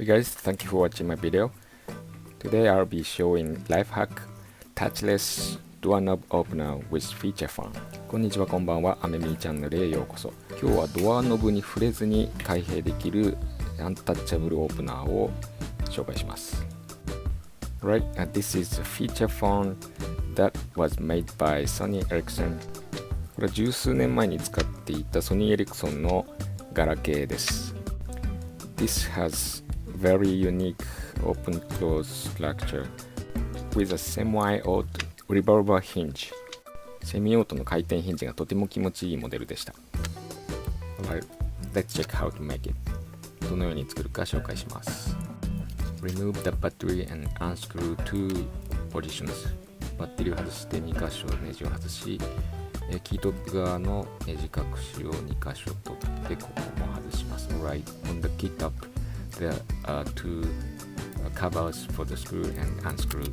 Hey guys, thank you for watching my video. Today I'll be showing Lifehack Touchless Doorknob Opener with Feature Phone. こんにちは、こんばんは。アメミーチャンネルへようこそ。今日はドアノブに触れずに開閉できるアンタッチャブルオープナーを紹介します。Right, this is a feature phone that was made by Sony Ericsson. これは十数年前に使っていたソニーエリクソンのガラケーです。This has very unique open-close structure with a semi-auto revolver hinge. セミオートの回転ヒンジがとても気持ちいいモデルでした。Alright, let's check how to make it. どのように作るか紹介します。Remove the battery and unscrew two positions. バッテリーを外して2箇所ネジを外し、キートップ側のネジ隠しを2箇所取ってここも外します。Alright, on the key top, there are two covers for the screw and unscrew.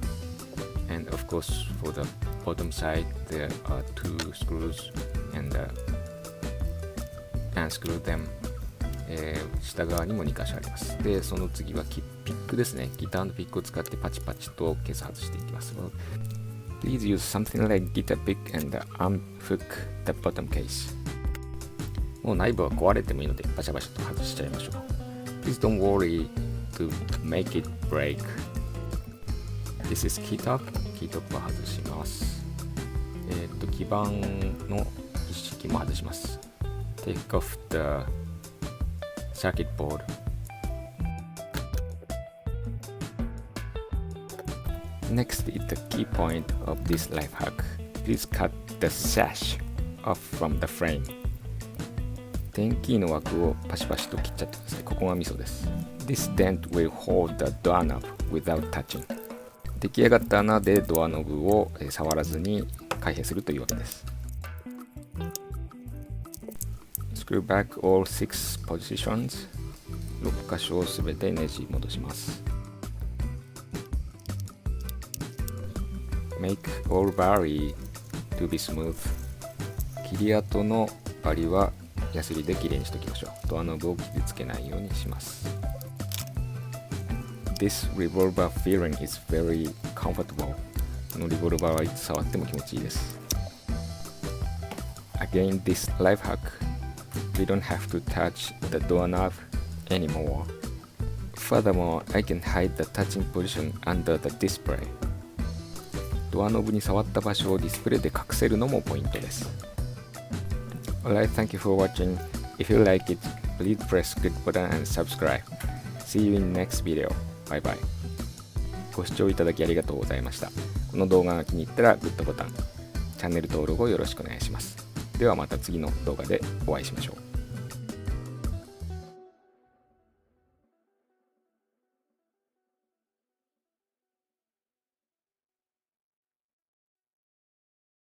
And of course, for the bottom side, there are two screws and unscrew them.下側にも2箇所あります。で、その次はピックですね。ギターのピックを使ってパチパチとケース外していきます。Please use something like guitar pick and unhook the bottom case. もう内部は壊れてもいいのでバシャバシャと外しちゃいましょう。Please don't worry to make it break. This is key top. キートップを外します。基板の一式も外します。Take off the circuit board. Next is the key point of this life hack. Please cut the sash off from the frame. 電キーの枠をパシパシと切っちゃってください。ここがミソです。This dent will hold the doorknob without touching. 出来上がった穴でドアノブを触らずに開閉するというわけです。Screw back all 6 positions. 6箇所をすべてネジ戻します。Make all vary to be smooth. 切り跡のバリはヤスリできれいにしておきましょう。ドアノブを傷つけないようにします。This revolver feeling is very comfortable. このリボルバーはいつ触っても気持ちいいです。Again, this life hack.We don't have to touch the doorknob anymore. Furthermore, I can hide the touching position under the display. ドアノブに触った場所をディスプレイで隠せるのもポイントです。Alright, thank you for watching. If you like it, please press good button and subscribe. See you in next video. Bye bye. ご視聴いただきありがとうございました。この動画が気に入ったらグッドボタン、チャンネル登録をよろしくお願いします。ではまた次の動画でお会いしましょう。